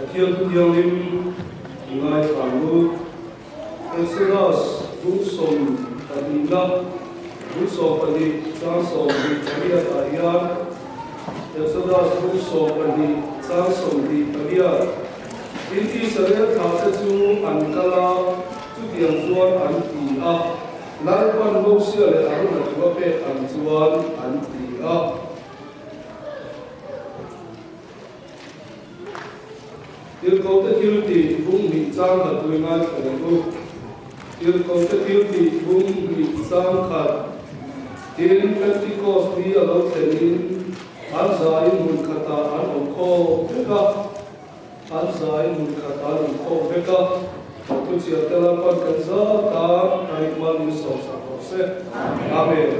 Thiam tu diang lim ngai panu Exodus Busom Kadina Busom Kadi Chansom di Kadia Tarian Exodus Busom Kadi Chansom di Kadia Inti Sarel Kata Chung Ankala Tu diang Chuan Anti A Lai Pan Bosia Le Aruna Tuape Antuan Anti A Yêu cầu tất yếu thì vùng bị giang thật tôi ngay ở đây luôn. Yêu cầu tất yếu thì vùng bị giang thật. Đến Pentecost đi ở đâu thì ăn giải mùn khata ăn ống khô hết cả. Ăn giải mùn khata ăn ống khô hết cả. Tôi chỉ ở đây là con cần giá ta hay mà mình sống sạch sẽ. Amen.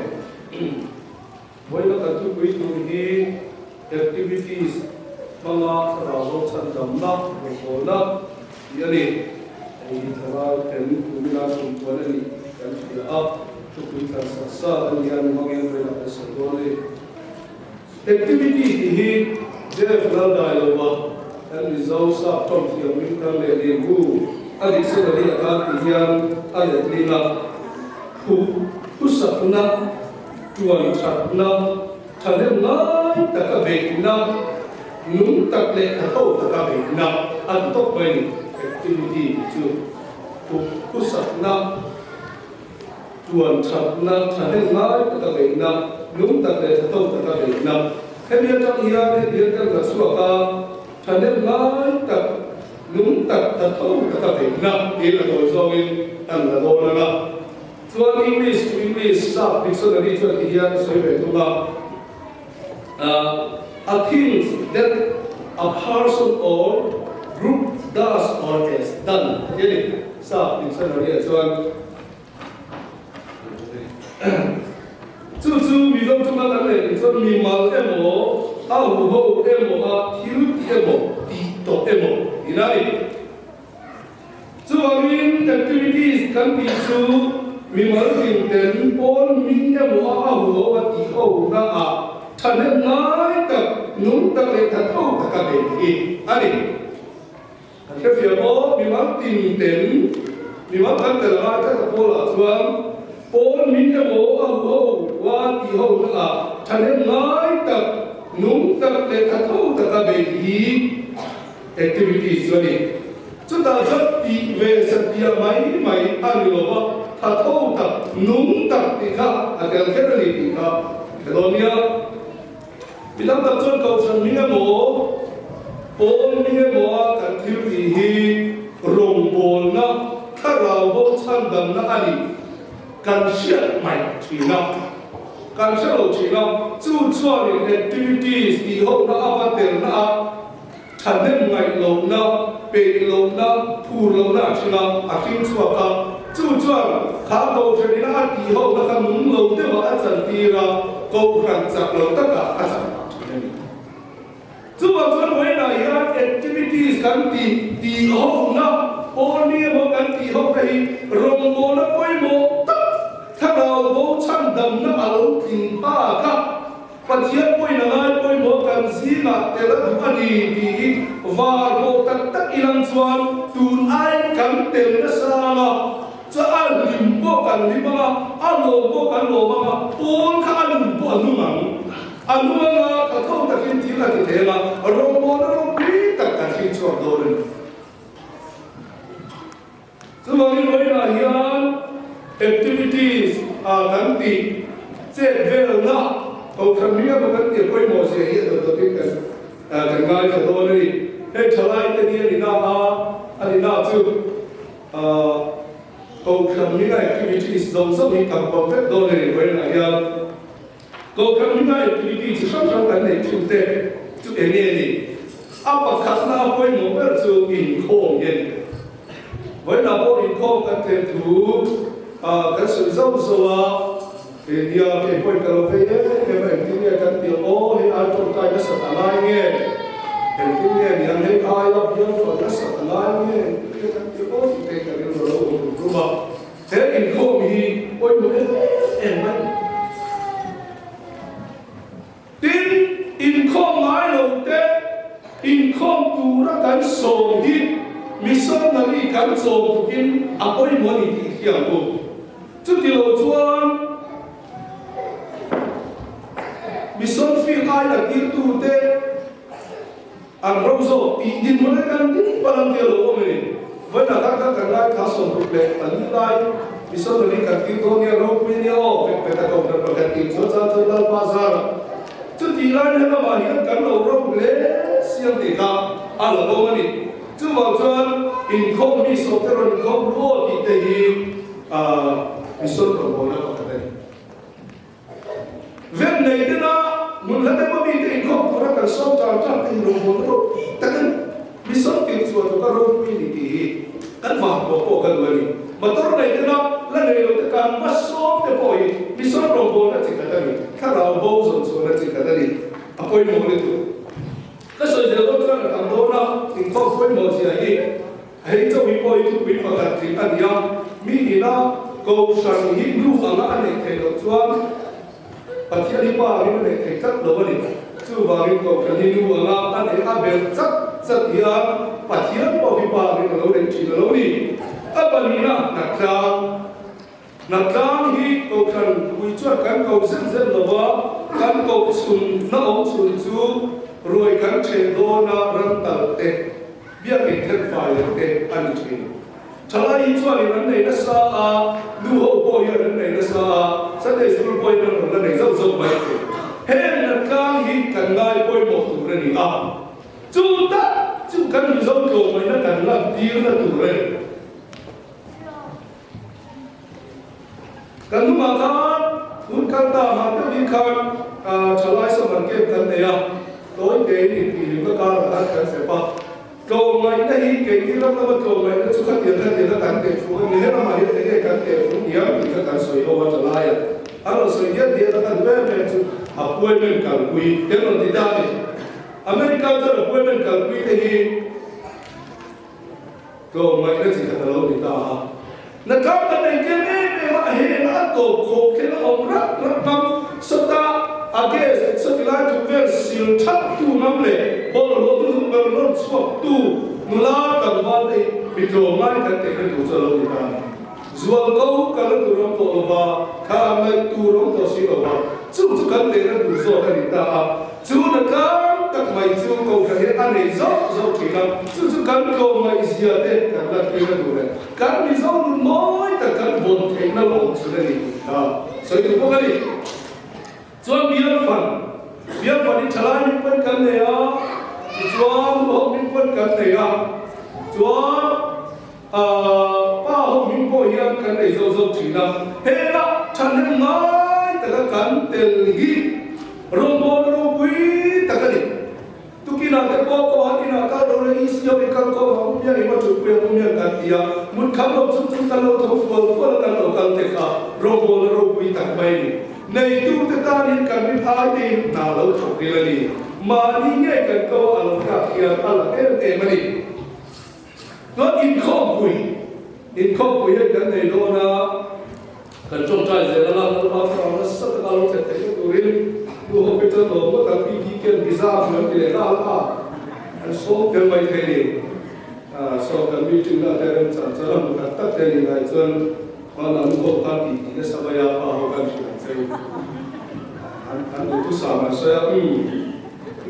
Với là các chú quý vị activities mga trabaho sa damna na yani ay trabaho kan kumila kung wala ni kan dia tukuitan sa yan mga yan sa dole activity hi Jeff Naldaiwa and results sa tom ti minta le legu adik sa dali akan yan adik lina pusapna tuan chatna thalemna takabekna nung takle atau takabe na atok bayi activity itu pusat na tuan chatna thane ngai takabe na nung takle atau takabe na kami tak ia dia kan rasuaka thane ngai tak nung tak atau takabe na dia tu zongin an la dona na tuan English to English sa dictionary tu dia sebagai tu a thing that a person or group does or has done. Jadi, sah dictionary acuan. Cucu minum cuma tangan, itu mimal emo, ahu emo, hiu emo, tito emo. Ini. Cuamin activities kan pisu mimal tinten pon min emo ahu tito na Thane ngai tak nung tak le thatau takabe hi ani khefia bo bimang tin ten bimang kan tela ta pola chuan pon min emo au wa ti ho na thane ngai tak nung tak le thatau takabe hi activities ani chuta jat ti ve satya mai ani lo ba thatau tak nung tak ti kha atel kherani ti kha Edonia bilang takkan kau semua mo, pon ni mo kan tiup ini rombol na karau bo candam na ani kan siap mai cina, kan siap cina, cuaca activities di hok na apa terna, candem mai lo na, pe lo na, pur lo na cina, akhir cuaca, cuaca kalau jadi na di hok na kan mung lo dewa asan tira, kau kan cak lo tak asan. Cuma tuan ya activities kan di hong na poni mo kan di hong kai rombo na poi mo thao bo chandam na alo tin pa ka pathian poi na ngai poi mo kan zina tela du ani di var mo tak ilang chuan tun ai kan tel na sama cha al lim bo kan lima alo bo kan lo ma pon ka an bo anu mang anu na kathau takin thila ki thela rombo na rompi tak takin chuak doren sumani loina hian activities kan ti che vel na o khamia ba kan ti koi mo se hi do tin kan ngai ka do ni he thalai te ni na ani na chu o khamia activities zong so ni kam ba pe do ni loina hian Kau kami na activity sama kan ni cute ini ni. Apa khasna apa yang mau bersu income ni. Boleh nak boleh income kan tentu kan susah susah. Dia boleh kalau pergi dia kan dia he alto kaya setalai ni. Dia yang he kaya dia kaya setalai ni. Dia kan dia dia kan dia rumah. He income ni boleh enak. Tin income ngai lo te in khom tu ra kan som hi missionary kan som tukin apoi moni ti hiam ko chu ti lo chuan mission field ai la ti tu te ang rozo ti din mo kan ti palang ti lo mo ni với là các cái khá sồn thuộc lệ ấn lại vì sao tôi đi cả tiếng tôi nghe râu quên nhau về ta cộng đồng cái tiếng số ra tôi lao qua ra chứ thì lại nên là mà hiện cán đầu râu lệ xiên thì cả à là đâu mà đi chứ vào chân in không bị số thế rồi in không luôn thì thế thì vì sao tôi muốn nó cái này việc này thế nào muốn là cái mà bị in không tôi đã cần sâu tràn thì rồi muốn nó tất vì sao tiếng số tôi có râu quên thì kan vào bộ kan wali motor này thế nào là người đầu tiên kan bắt số cái bội vì sao rồng bồn là chỉ cái này khác nào bông rồng số là chỉ cái này à bội mồ này tu cái sợi dây đó cho là thằng đó nó tình không bội mồ gì ấy hãy cho mình bội tu mình phải làm gì anh em mi nó cầu sang hít nu anh này thấy được chưa và khi đi qua mình này thấy chắc đâu vậy chứ vào mình cầu sang hít nu anh này anh bền chắc rất hiếm và thiếu bảo vi ba mình lâu đến chỉ lâu đi ở bên này nạp trang hi cầu khẩn quy chuột cán cầu dân là vợ cán cầu sùng nó ông sùng chú rồi cán chế đô na răng tờ tê biết mình thân phải là tê anh chị trả lại chuột thì vấn đề nó xa lưu hậu bồi ở vấn đề nó xa sẽ để sự bồi nó là để dâu dâu vậy hết nạp trang hi cần ngay bồi một thủ ra đi chú ta chú cần bị dâu cầu mấy nó cần làm tiếng là thủ ra cần mà ta muốn cần ta mà tôi đi khăn trở lại sau mình kêu cần này tối kế thì có ca là ăn cần sẽ bao cầu mấy đây cái gì lắm mà cầu mấy nó chú khát tiền nó cần tiền phụ người hết mà hiện tại cần tiền phụ nhiều thì các cần soi đâu mà trở lại rồi soi nhất thì nó cần về chú học quên mình cần quý tiếng là gì ta đi America cho là quên mình cần quý thì cầu mấy nó chỉ cần lâu thì ta nó có cái này cái này mà hiện nó tổ khổ cái nó ông rất năm sau ta cái sau khi lại chụp về siêu chắc tu năm lệ bao lâu tu bao lâu suốt tu mula cần vào đây bị đồ mai cần tiền cái tu cho lâu thì ta zuang câu cái nó tu rong tổ vào khá mai tu rong tổ siêu vào chú cần tiền nó tu cho cái gì ta chú nó có các mày chú cầu cái hiện anh này rất chỉ là chú cần cầu mày gì thế cả là cái nó đủ đấy cần đi rất mỗi tất cả bốn cái nó lộn xuống đây所以就不可以做别份你出来你分กันเลย你做后面分กันเลย做ป้า后面不一样กันเลย就只能嘿啦ฉันเห็นไหมแต่ละกันเตลีรวมบอลรวมวิ่งแต่กันดิทุกินาแต่ก็หันนาการเราเลยสิ่งที่กันก็เราไม่ยังมาจุดเปลี่ยนไม่ยังกันที่มุนขับรถจุดกันเราทั้งฟัวกันเรากันเตะรวมบอลรวมวิ่งแต่ไปนี่ในตู้ตะการนี้กันไม่พายดีน่าเราถูกดีเลยนี่มานี่ไงกันก็อันกับเกียร์อันเอ็มนี่ก็อินข้อคุยให้กันในโลนะกันจงใจเสียแล้วเราฟังแล้วสักการเราจะแต่งตัวเองดูเขาไปเจอตัวก็กันพี่เกี่ยวพิซซ่าเหมือนที่เลยล่ะอันโซ่กันไม่เท่ดีโซ่กันมีจึงได้แต่เรื่องจันทร์เราบุกตัดแต่ยังไงจนวันนั้นพบกันปีนี้สบายพาเขากันที่นั่นเองอันนี้ทุกสามัญเสีย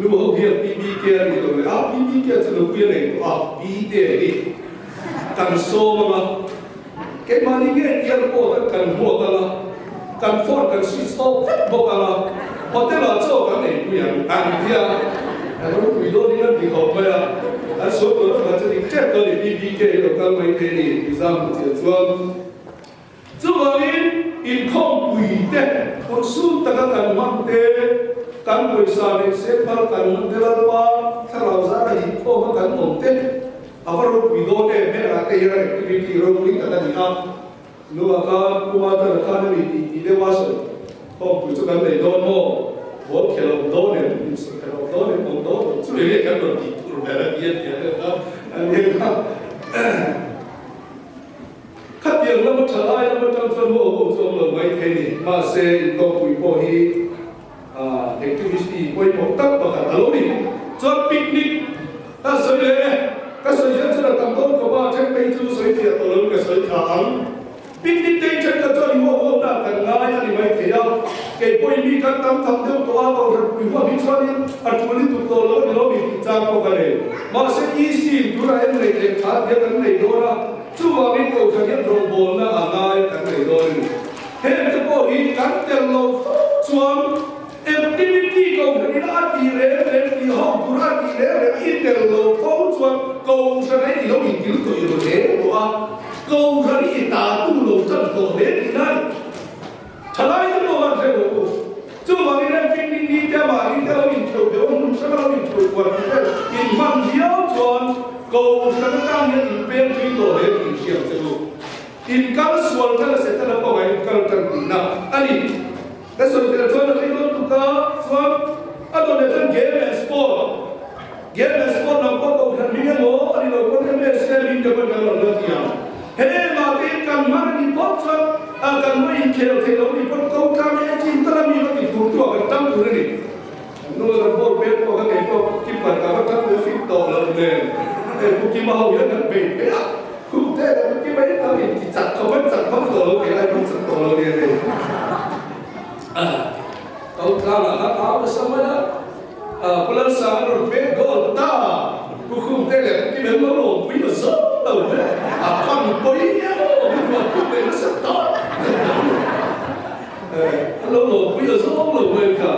รู้เขาเกี่ยวพี่เกี่ยวนี่ตรงนี้พี่เกี่ยวจะรู้เกี่ยวไหนตัวพี่เดี๋ยวนี้กันโซ่มาแกมานี่เกี่ยวโอ้กันหัวกันละกันฟอนกันสวิตช์ออฟบอกกันละพอแต่เราโซ่กันเองกูอย่างอันที่เราคุยโดนนี่นั่นที่เขาไปอันโซ่ตัวนั้นจะดิ้งเจ็บตัวนี้พี่เกี่ยวกันไม่เท่นี่พิซซ่ามันจะชวนจู่วันอินคอมคุยเด็กคนสู้ตะกันมันเด็กกันบริษัทเซ็ตพากันมันเดลัวถ้าเราจะได้อินคอมกันมันเด็กเอาว่าเราคุยโดนเนี่ยแม้แต่ยังไงที่เราคุยกันนี่ครับนู้ว่าการกูว่าแต่ละครั้งนี่อีเดว่าสิพอคุยกันในโดนโม่หัวเขียวโดนเนี่ยอินสุดเขียวโดนเนี่ยผมโดนช่วยเรียกกันโดนที่ตัวแบบเย็นเนี่ยนะครับอันนี้ครับขัดยังแล้วมันทลายแล้วมันทำจนหัวผมจมลงไว้แค่นี้มาเซ่ก็คุยพอฮีเด็กที่มีป่วยหมดตั้งประกาศตลอดนี่จนปิกนิก ta soi lệ các soi rất là tầm tốt của ba trên cây chu soi thiệt tổ lớn cái soi thẳng pin đi tây chân cái cho đi mua đã cần ngay anh mày thấy không cái bôi mi các tấm thằng thương của anh còn quý hoa bị cho nên anh muốn đi tụt tổ lớn nó bị trang có cái này mà sẽ easy tu ra em này để thắt cái cái này đó là chú mà biết cầu cho những đồng bồn là ngay cái này rồi hết cái bộ hình cắn tiền lâu chuông activity cầu cho những ăn gì đấy thì họ tu ra gì đấy ít tiền lâu phô chuông cầu cho này thì nó bị thiếu tuổi rồi thế của anh cầu cho đi ta tu lâu chân cầu hết thì này trả lại những đồ ăn thế đâu chú mà đi lên kinh đi theo mà đi theo mình chịu theo mình sẽ bao mình chịu quần thế in mang thiếu chuông cầu cho các anh những bên thủy tổ hết thì chịu thế đâu in các xuân thế là sẽ thế là có cái các chân tí nào anh đi cái xuân thì là cho nó cái đó tụt ta xuân anh tôi để chân game and sport nào có cầu thần mình ngố anh đi đâu có cái xe mình cho mình làm được gì à thế mà cái cần mà đi bóc xuân cần mới in kêu thì nó đi bóc câu cam ấy chín ta làm gì có cái thủ tục cái tâm thủ này nó là bóc biết bóc cái này bóc kim bản cả các cái phim tổ là nè cũng kim màu nhất là bền thế à cũng thế là cái mấy tao thì chặt không biết chặt không tổ cái này cũng chặt tổ này này câu cam là nó áo cái sớm đó lần sau rồi biết gọi ta cũng không thế là cái bánh nó lộn quý mà rớt đầu đấy bằng bấy nhá nhưng mà cũng để nó rất tốt nó lộn quý mà rớt lộn về cả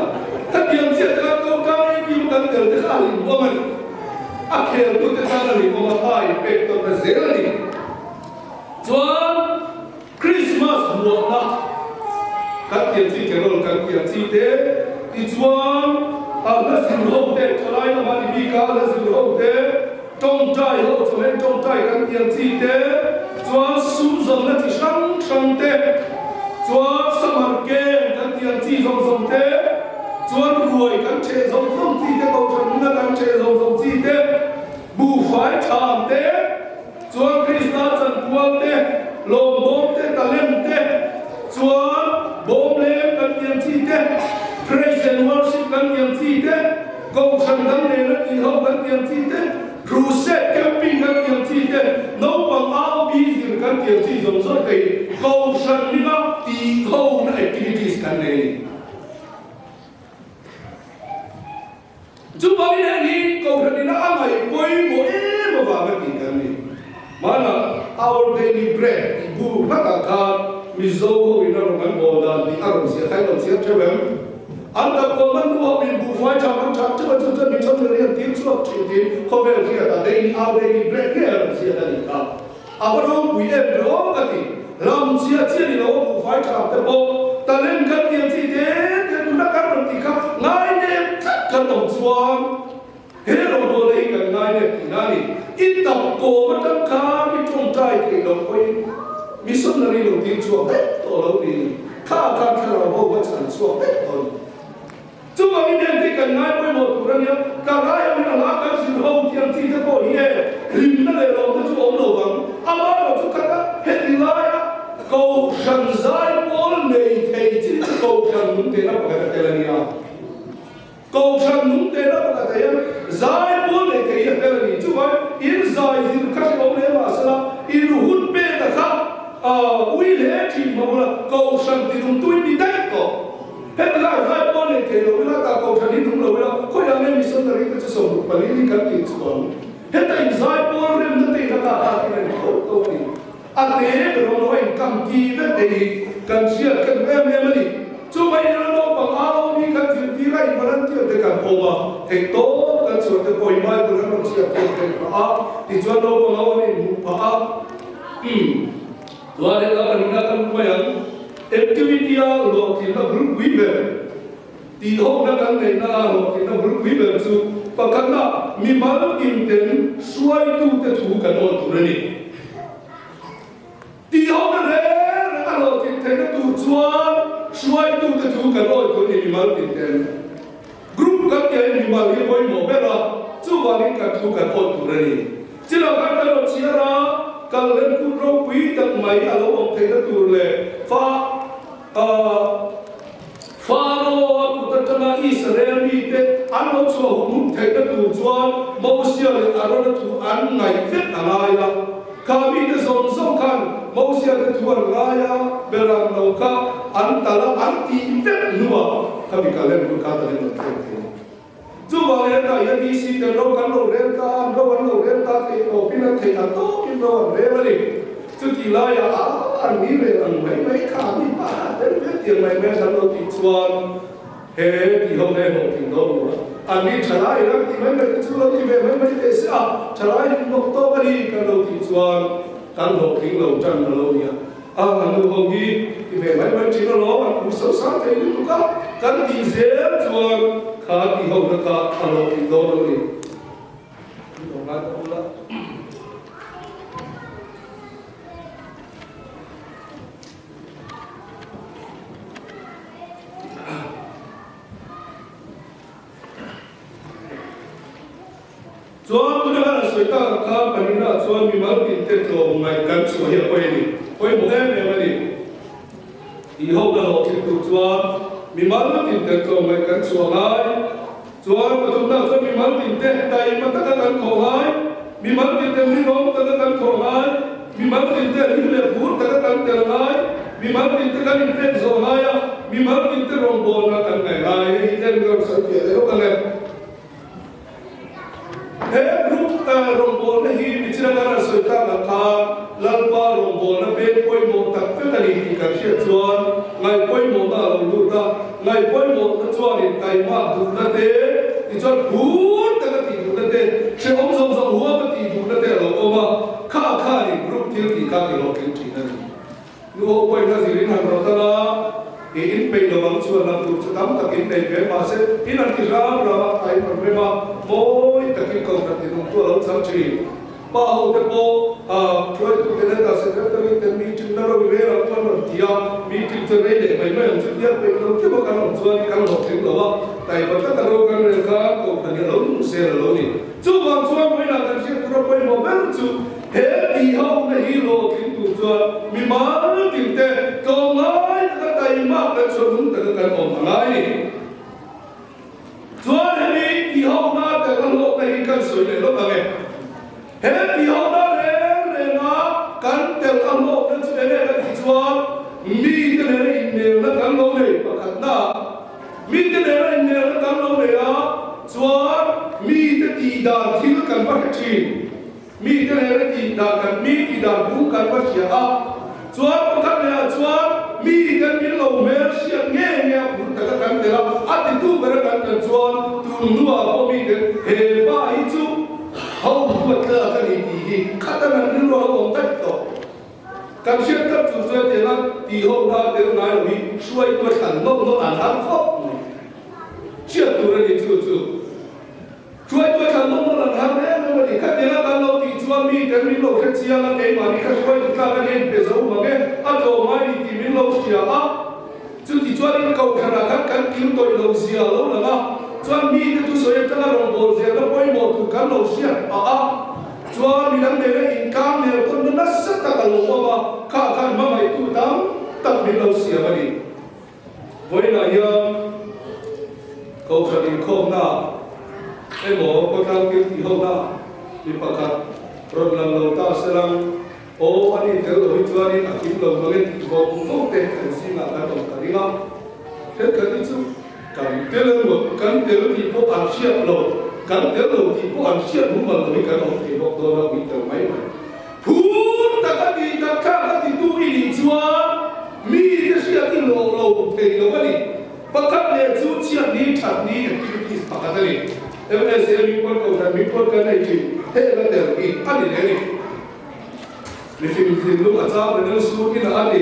tất nhiên sẽ là câu cam ấy nhưng cần tưởng tới là hình của mình akhir tu terjadi di Muhammad Pektor Nazirani. Tuan Christmas buatlah katian si kerol katian si te di tuan Allah sinho te kalai nama di bika Allah sinho te trong trai ho cho nên trong trai katian si te tuan suzong na ti sang te tuan samarke katian si zong te chuan ruồi cắn chè rồng chi thế cầu thần là cắn chè rồng chi thế bù phái thảm thế chuan Krishna chân quang thế lồng bom thế ta lên thế chuan bom lên cắn tiền chi thế praise and worship cắn tiền chi thế cầu thần cắn này là kỳ hậu cắn tiền chi thế crusade camping cắn tiền chi thế nấu bằng áo bi gì cắn tiền chi rồng rất kỳ cầu thần đi vào thì hậu là activities cắn này chúng ta đi đến đi cầu thần đi nó ăn ngày quay mỗi một vài cái gì cái này mà là our daily bread bu tất cả các mi dâu của mình nó làm bò đàn đi ăn sẽ thay đổi sẽ cho em ăn tập của mình nu học mình bu phải cho ăn chặt chứ mà chúng ta mình trong thời gian tiếng suốt chuyện tiếng không phải là cái daily our daily bread cái là sẽ là gì cả à bắt đầu quý em đó cái gì làm sẽ đi nó bu phải cho tập bộ ta lên cái tiền gì thế thì chúng ta cắt được thì khác ngay đêm cần đồng xuân hết rồi rồi đấy cần ngay đêm thì ngay ít tập cổ mà tất cả cái trong trai thì đồng quay mi xuân là đi đầu tiên chuộc hết tổ lâu đi khá là bao vật sản chuộc hết rồi chúng ta đi đêm thì cần ngay quay một tụ ra nhá cả hai mình là lá cái gì đâu tiền gì thế có ý ấy lim nó để lòng nó chú ốm đầu vắng à mà nó chú cắt hết đi lại á cầu thần giải bốn này thầy chỉ cầu thần đúng thế nào phải cái này à cầu thần đúng thế nào phải cái này giải bốn này thầy là cái này chú ơi yên giải gì các ông này mà sao yên hút bê cả khác uy lễ thì mà là cầu thần thì đúng tôi đi đấy có hết là giải bốn này thầy là cả cầu thần đi đúng là coi là mình sơn là cái số một phần đi cái gì xuống hết là giải bốn này nó thì là cả cái này không đi anh thế rồi nó nói cầm chi với thì cần chia cần em đi chú mấy nó bằng áo mi cần chuyện tí lại mà nó chưa thể cần ôm à thì tốt cần sửa thì bồi mai của nó chia tiền thì thì cho nó bằng áo này một áo rồi đây là cái này cần phải ăn activity lo thì nó rất quý về thì hôm nay cái này nó lo thì nó rất quý về chú và cái nào mi bảo kim tiền xoay tu để thu cái nó tu này thì hôm nay là lo thì thấy nó tu chuan xoay tu để thu cái nó tu này mi bảo kim tiền group các cái mi bảo cái bôi mồ bé là chú bảo cái thu cái nó tu này chỉ là cái nó chia ra cái lên cũng rau quý tận mấy alo ông thấy nó tu lệ Pharaoh của tất cả Israel bị thế ăn nó cho hùng thấy nó tù chuan mẫu xia là ăn nó tù ăn ngày phết à ngay là kami cái dòng sông khăn mẫu xia cái tù ăn ngay à bê làm đầu cá ăn ta là ăn tí phết nữa kami cả lên một cá ta lên một thêm chú bảo lên ta yên đi xí tiền đâu cắn đầu lên ta đâu ăn đầu lên ta thì đầu pin ăn thầy là tốt pin đâu ăn lên mà đi chú kỳ lai à ăn đi về ăn mấy khá đi mà đến biết tiền mày mẹ thằng đâu thì chuan thế thì hôm nay một tình đâu nữa anh đi trả lại đó thì mấy cái chú lâu thì về mấy cái sao trả lại một tô cái đi cái lâu thì chuan cái lâu kính lâu chân là lâu nhỉ anh hôm đi thì về mấy chỉ nó lo anh cũng sâu sắc thấy được không cái thì dễ chuan khá thì hôm đó khá anh lâu thì đâu lâu đi không nói đâu là chuan tôi đã soi ta khá bani na chuan mi mal tin te to ngai kan chu hi poi ni poi mo em em ni i ho da lo tin tu chuan mi mal tin te to ngai kan chu ngai chuan ma tum na chuan mi mal tin te dai ma ta kan kho ngai mi mal tin te mi rom ta kan kho ngai mi mal tin te ri le phur ta kan te ngai mi mal tin te kan in te zo ngai mi mal tin te rom bol na kan ngai ai ten gam sa ke lo kan thế group rombol này hi bị chia ra rồi ta là kha lalpa rombol na bên quay một tập phép cái gì cả chia chuan ngày quay một là lụt ta ngày quay một là chuan thì ngày mà tụt ra thế thì chuan hút ta cái tụt ra thế chỉ ông song song hút cái tụt ra thế rồi mà kha thì group thiếu thì các cái lo kiến chỉ này nếu quay ra gì đến hàng đầu ta là in pay lo bang chuan làm tụt cho tắm ta in pay về mà sẽ in ăn cái ra ai mà về mà mỗi tất cả công việc thì chúng tôi làm sáng chỉ bao nhiêu bộ rồi tụi cái này ta sẽ rất là cái meeting đó rồi về là con làm gì meeting cho này để mấy ông trực tiếp về đâu chứ bao cái làm chuan cái làm tiếng đó tại vì tất cả đâu cái này cả công việc lớn sẽ là lớn đi chú bằng chuan mới là cái chuyện tôi phải một bên chú hết thì hôm nay hero tiếng tụi chuan mình má tiếng tệ công ai cái tay mà cái số đúng cái công ai chuan này thì hôm nay cái lỗ này cái sợi này lỗ này hết thì hôm nay này nó cắn theo âm lỗ cái sợi này là cái chuan mi cái này nhiều nó cắn lỗ này và cắn na mi cái này nhiều nó cắn lỗ này á chuan mi cái gì đàn thì nó cắn bắt chi mi cái này thì đàn cắn mi thì đàn cũng cắn bắt chi á chuan có cắn này chuan mi cái mi lỗ mẹ xiết nghe cũng tất cả cắn thế là ăn thì tu cái cắn chuan nua có mi cái hệ ba ít chú hậu tuột cơ cái gì khát ta nằm đi lo ông tách tổ càng xuyên các chủ doanh thì là thì hôm nay cái nói là bị xuôi tuột hẳn nó ăn hẳn khóc chuyện tụi nó đi chú xuôi tuột hẳn nó ăn hẳn đấy mà thì các nhà ta lâu thì chúa mi cái mi lâu cái chia là cái mà đi các xuôi thì các cái để giấu mà cái ăn đồ mai thì mi lâu chia á chú thì chúa đi cầu khả năng các kiếm tội lâu chia lâu là mà chuan mi cái tu soi ta là rong bol ze nó quay một tu kan lo xian chuan mi đang để in cam ne con nó sắt ta ka lo mà kha mà mày tu tam tập mi lo sia mà đi với là giờ câu chuyện đi không na em mổ có tham kiếm thì không na đi bắt cắt rồi lần đầu ta sẽ làm anh ấy theo đuổi chuan đi kiếm lâu mà lên thì cũng không thể thành xin là cái đồng cả đi không thế cái gì chứ cần tiêu lên một cần tiêu thì bộ ăn xiết lột cần tiêu lột thì bộ ăn xiết muốn mà người cần học thì bộ tôi là bị tàu máy mà phút ta cái gì ta khác cái gì tu đi chúa mi cái xiết cái lột thì nó cái gì bắt cắt này chú xiết đi chặt đi thì bắt cắt đi em này sẽ mi quan cái này thì thế là để đi ăn đi này đi phim lúc mà sao mình nó xuống cái là ăn đi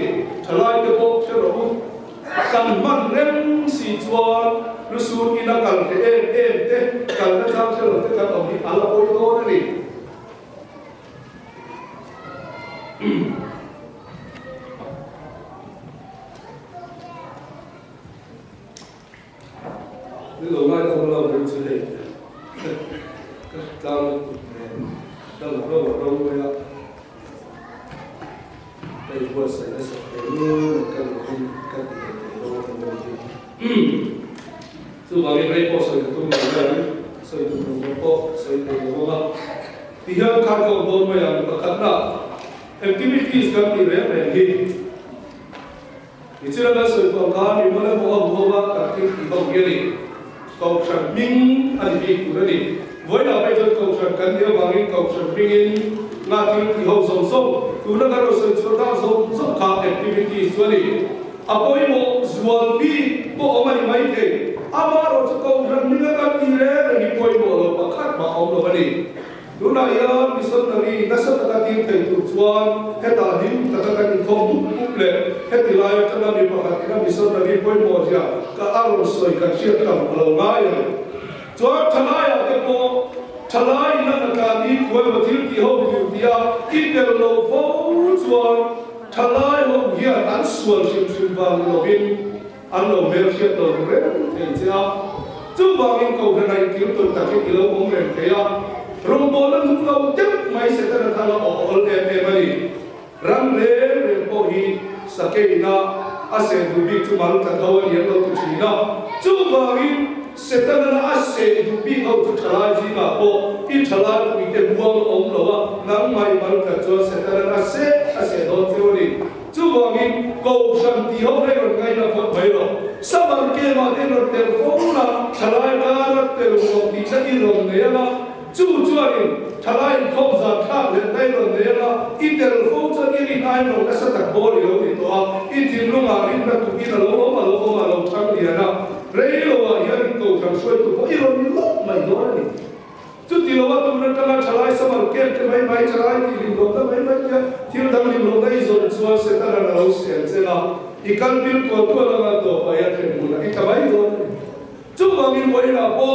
trả lại cái bộ cho nó cần mang rem si chuan lu sun ina cần cái em te cần cái sao cho nó cái cần ông đi ăn là ôi đó đấy cái lâu nay không lâu được chưa đấy cái cao đâu rồi ạ đây vừa xảy ra sự cái cần chú bảo cái này có sự tu người soi tu no ko soi te no ma ti ha kha ko don ma yang ka khatna activities ka ti re re hi ichira ga soi ko ka mi ma la mo ba ka ti ko ge ni ko shan ming ani bi ku re ni voi la pe ko shan kan dia ba ni ko shan ming in na ti ho song song tu na ga ro soi cho da so ka activities wa ni apoi mo zual bi ko omani mai ke amaro cho ko ran ni ga ti re ni poi mo lo pa khat ma om lo ni lu na ya mission ni na sa ta ti thei tu chuan he ta din ta ka ni khom bu le he ti lai ta na ni pa khat na mission ni poi mo ja ka aro soi ka chia ta lo nga ya chuan thalai ya ke ko thalai na ka ni ko ma thil ti ho ti dia ki te lo fo chuan thalai ho hian an sual sim wang lo bin an lo mel hiat lo re thei cha chu wangin ko re nai kil tu ta ki lo ong re ke ya rom bol nu lo tek mai se ta tha lo ol e mani ram re po hi sakeina ase du bi chu mal ta thawan yen lo tu china chu wangin se ta na ase du bi ho tu thalai ji ma po I thalai wi te buang ong lo wa nang mai mal ta cho se ta na ase do theory chu wangin ko sam ti ho re ron ngai na phot bai lo samar ke ma te ron te fo na thalai ga ra te ro ti cha I ron ne ma chu chuanin thalai khom za kha le dai ron ne ma I te ro fo cha ni ri nai ro ka sa ta bo ri lo ni to a I tin lu ma rin na tu ki na lo ma lo thang ni na re lo wa ya ni ko thang soi tu ko I ron ni lo mai do ni chu ti lo wa tu na ta la thalai samar ke mai thalai ti ri lo ta mai ya thil dam ni lo dai zo chuan se ta na lo se na I kan bil tu la ma to pa ya the mu na I ka mai do chu ma min wo na po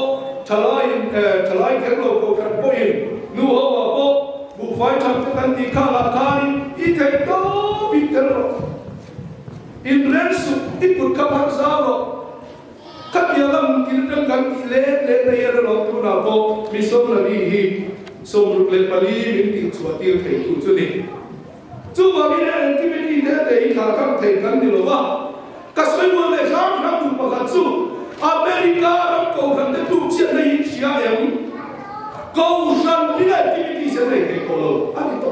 thalai ke lo ko kan po in nu ho wa po bu fai tham ta kan ti kha la kha ni I the to bi te ro in ren su I put ka phang sa ro kat ya lam kin tam kan ti le na ya ro tu na po mi som na ni hi som ru le pali min ti chua ti thei tu chu ni chu ma mi ne activity de te I kha kam thei kan ni lo wa ka soi mo le kham kham tu pa khat chu America ram ko kan de tu chia nei chia em ko san ni activity se nei ke ko lo ani to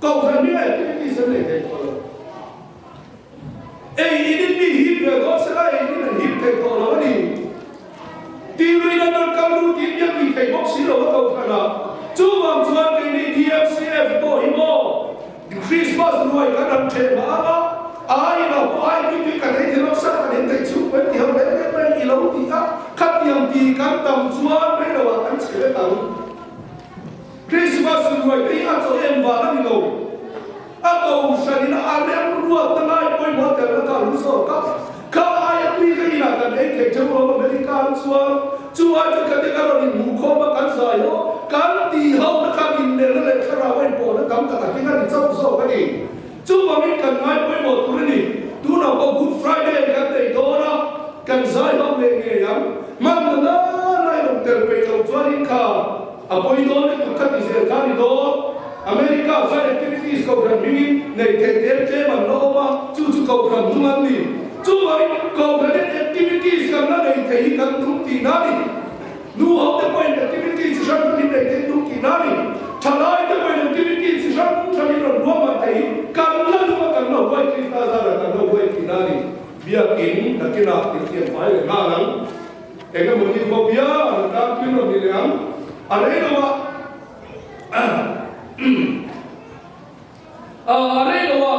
ko san ni activity se nei ke ko lo ei ini ni hip de ko sa ei ni na hip ke ko lo ni ti ri na na ka lu ti ya ki ke box si lo ko kana chu wang chuan ke ni DFCF to hi mo Christmas ruai ka nam the ma ba ai na ko ai ki ka nei the lo sa ka den tai chu wen ti ho le le I lo ti a khat yang ti kan tam chuan mai lo an che ta Christmas ruai ti a cho em ba na ni lo a ko shanin a le ruwa ta nai poi mo ta na ka lu so ka ai tu ka ina ka nei ke che mo America chuan chuan ka te ka ro ni mu kho ma kan sa yo kan ti ho na ka bin ne le khara wen po na kam ka ta ki na ni chau so ka ni chu ma mi kan ngai poi mo tu ni tu na ko Good Friday ka te do na kan zai ho le nge yam man na nai ro tel pe lo chuan ka a poi do ne tu ka ti se ka ni do America sa activities ko kan mi nei te man lo ma chu ko kan tu man ni chu ma ko kan activities kan na nei te kan tu ti na ni nu ho te point activities shan ni nei te tu ti na ni thalai te point activities shan ni ro lo ma te kan la nu ma kan no wai ki ta za ra kan no wai ki na ni bia in na ki na ti ti mai le na lang e ka mo ni ko bia na ka ki no ni le am a re no wa re no wa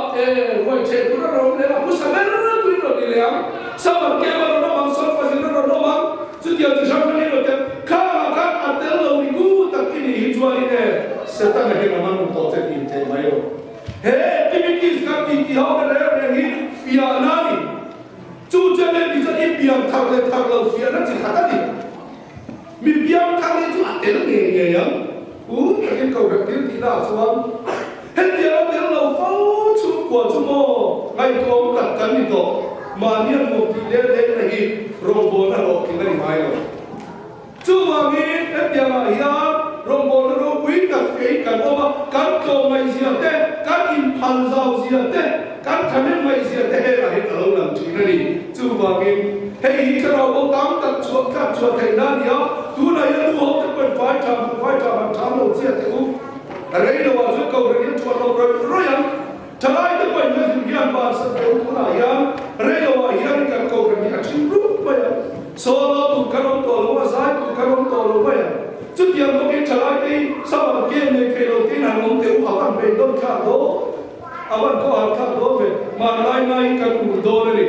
wai che tu ro le la pu sa le ro tu no ni le am sa ma ke ma no ma so fa si no no ma su ti tu shan ni no te ka a te lo ni ku ta ki ni ju ani ne se ta ne ma ma no to te ni te mai yo he activities ka ti ho re ni fia na ni chu che le ni sa I piang thang lo fia na chi kha ta ni mi piang thang le chu a te lo nge ya ta ki ko ga ti na chuan he ti lo te lo fo chu ko chu mo ngai ko ka kan ni to ma ni mo ti le na hi ro bo na lo ki na ni mai lo chu ma mi he ti ma ya ro bo na ro pui ka ke kan o ma kan to mai sia te kan in phal zau sia te kan thamen mai sia te he la he alo lam chi na ni chu wa ngin he hi tharo bo tam tak chuak ka chuak thai na dia tu na ya lu ho te pen fai tham tham lo sia te u rei lo wa chu ko re ni chuak lo ro yang thalai te pen na ju yan ba sa te u na ya rei lo wa yan ka ko re ni a chin ru ba ya so lo tu ka lo to lo wa sai tu ka lo to lo ba ya chút tiền có cái trở lại đi sau mà kia này cái đầu tiên là ngón tiểu học ăn về đông khá đố học ăn có học khá đố về mà nay cần đủ đô này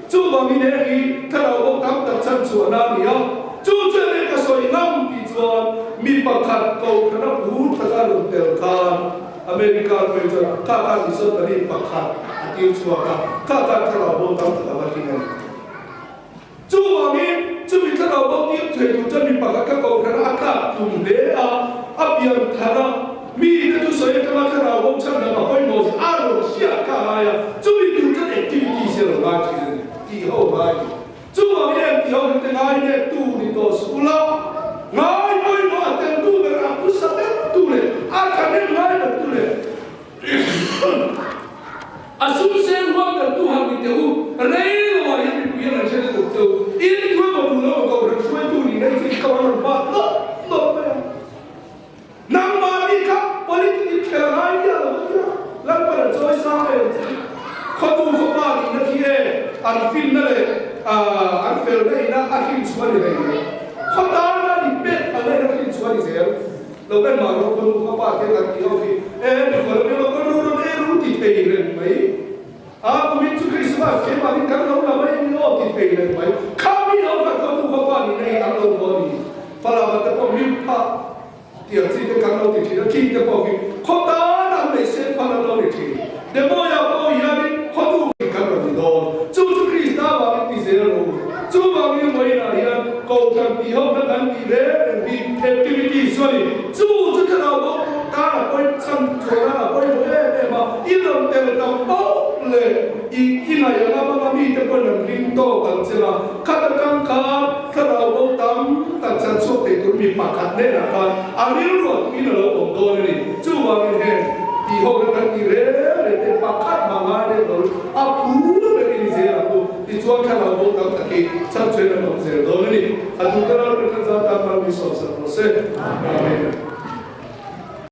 chú vào mình này đi thay đầu bốc tắm đặt chân sủa na đi á chú chơi này cái soi ngâm bị chuan mi bạc khát cầu cái nó bút tất cả lục tiểu khan America bây giờ các đi sớm tới bạc khát tiêu chuan các thay đầu bốc tắm tất cả cái này chú vào mình chú bị thay đầu bốc tiếp thuê chú chân mi bạc khát cầu cái nó khát cùng đế áp yên thà mi cái chú soi cái nó thay đầu bốc chân là mà quay một alo xia cả ai chú bị chú chân activity xia là bao nhiêu thì hậu mai chú vào mình em thì hậu được tiếng ai nè tu đi tổ school ngài ơi nó tên tu về làm tu sao đấy tu này ai cả nên ngài được tu này asum sen huang được tu hàng bị tiêu rei rồi em bị quyền là chơi được tiêu yên thôi mà tu nó mà cầu được xuôi tu này đây thì cầu nó bắt nó nằm mà đi khắp politics cái này giờ lần bắt đầu chơi sao vậyเขาดูเขาบ้านนี่นะที่อันฟิลนั่นเลยอันฟิลได้นะอันฟิลชวนอะไรเนี่ยเขาตามนะนี่เป็ดอะไรนะฟิลชวนนี่เสียเราเป็นมาเราคนดูเขาบ้านที่กันที่เขาที่เป็นคนเราก็รู้ติดไปเลยไหมผมมีชุดคริสต์มาสเกี่ยวกับที่กันเราไม่รู้ติดไปเลยไหมข้ามีเราก็ดูเขาบ้านนี่ในอันเราบ้านนี่พอเราแต่พอมีพระเดี๋ยวที่จะกันเราติดที่เราคิดจะบอกเขาตามนะไม่เสียพอเราติดที่เดี๋ยวบอกอย่านี่เขาดูกันเราติดโดนจู่คริสต์มาสวันที่เสียเราจู่บางทีไม่ได้ยังเขาทำที่ห้องนั้นที่เร่ที่แอคทิวิตี้ส่วนนี้จู่จะเราบอกตาเราไปชั้นชัวร์เราไปมาอีเราเต็มตัวโป๊ะเลยอีน่าอย่างนั้นมันมีแต่คนหนึ่งลิงโตกันใช่ไหมข้าตะกังข้าเราบอกตั้งชั้นสุดที่คุณมีปากกันแน่นอนอันนี้รู้ที่เราบอกโดนนี่จู่บางทีที่ห้องนั้นที่เร่เป็นปากกันมาง่ายเลยเราพูดไปที่เสียเราที่ชวนข้าเราบอกตั้งแต่ชั้นช่วยเราเสียโดนนี่อันทุกท่านเป็นการจัดการมีสอบสวนเสร็จ